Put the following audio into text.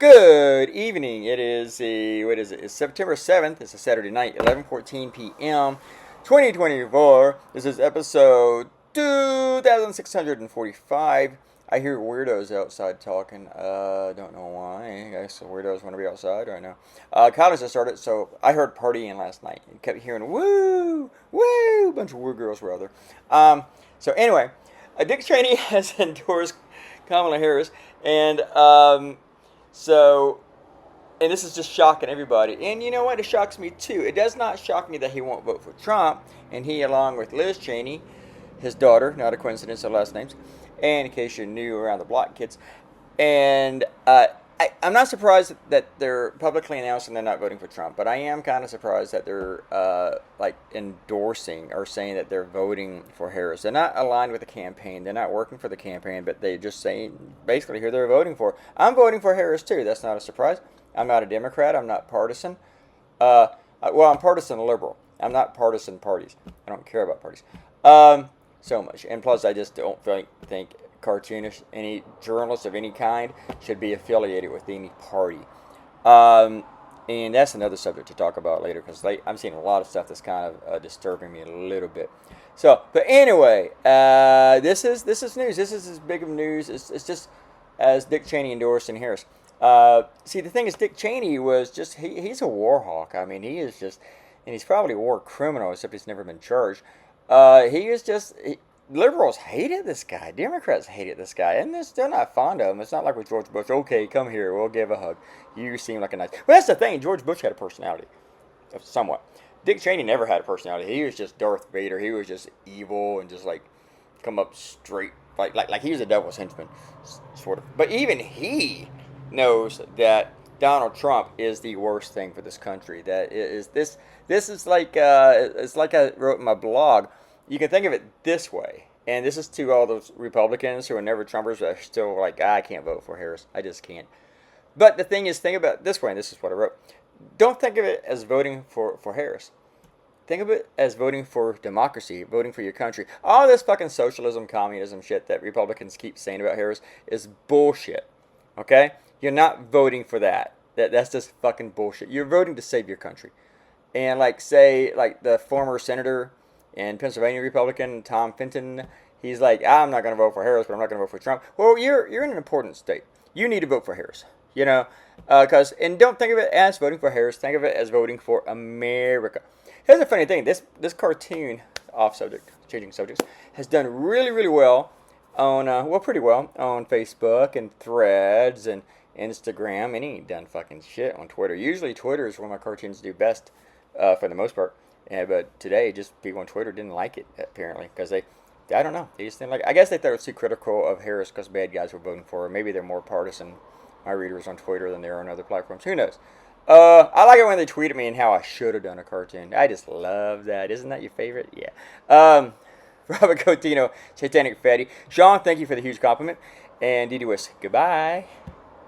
Good evening. It is what is it? It's September 7th. It's a Saturday night, 11:14 p.m., 2024. This is episode 2645. I hear weirdos outside talking. Don't know why. I guess the weirdos want to be outside right now. College just started, so I heard partying last night. I kept hearing woo, woo, bunch of woo girls rather. So anyway, Dick Cheney has endorsed Kamala Harris, and so, and this is just shocking everybody. And you know what? It shocks me too. It does not shock me that he won't vote for Trump. And he, along with Liz Cheney, his daughter, not a coincidence of last names, and in case you're new around the block, kids. And I'm not surprised that they're publicly announcing they're not voting for Trump, but I am kind of surprised that they're like endorsing or saying that they're voting for Harris. They're not aligned with the campaign. They're not working for the campaign, but they just saying basically who they're voting for. I'm voting for Harris too. That's not a surprise. I'm not a Democrat. I'm not partisan. Well, I'm partisan liberal. I'm not partisan parties. I don't care about parties so much. And plus, I just don't think cartoonists, any journalists of any kind, should be affiliated with any party. And that's another subject to talk about later, because I'm seeing a lot of stuff that's kind of disturbing me a little bit. So, but anyway, this is news. This is as big of news. It's just as Dick Cheney endorsing Harris. See, the thing is, Dick Cheney was just, he's a war hawk. I mean, he is just, and he's probably a war criminal, except he's never been charged. He is just... Liberals hated this guy. Democrats hated this guy. And they're still not fond of him. It's not like with George Bush. Okay, come here. We'll give a hug. You seem like a nice... Well, that's the thing. George Bush had a personality. Somewhat. Dick Cheney never had a personality. He was just Darth Vader. He was just evil and just like come up straight. Like he was a devil's henchman. Sort of. But even he knows that Donald Trump is the worst thing for this country. That is this is like it's like I wrote in my blog. You can think of it this way, and this is to all those Republicans who are never Trumpers but are still like, I can't vote for Harris. I just can't. But the thing is, think about it this way, and this is what I wrote. Don't think of it as voting for Harris. Think of it as voting for democracy, voting for your country. All this fucking socialism, communism shit that Republicans keep saying about Harris is bullshit. Okay? You're not voting for that. That's just fucking bullshit. You're voting to save your country. And like, say, like the former senator in Pennsylvania, Republican Tom Fenton, he's like, I'm not going to vote for Harris, but I'm not going to vote for Trump. Well, you're in an important state. You need to vote for Harris, you know, and don't think of it as voting for Harris. Think of it as voting for America. Here's the funny thing: this cartoon, off subject, changing subjects, has done really, really well on pretty well on Facebook and Threads and Instagram. And he ain't done fucking shit on Twitter. Usually, Twitter is where my cartoons do best, for the most part. Yeah, but today, just people on Twitter didn't like it, apparently, because I don't know, they just didn't like it. I guess they thought it was too critical of Harris because bad guys were voting for her. Maybe they're more partisan, my readers on Twitter, than they are on other platforms. Who knows? I like it when they tweet at me and how I should have done a cartoon. I just love that. Isn't that your favorite? Yeah. Robert Cotino, Satanic Fatty. Sean, thank you for the huge compliment. And Didi Wiss, goodbye.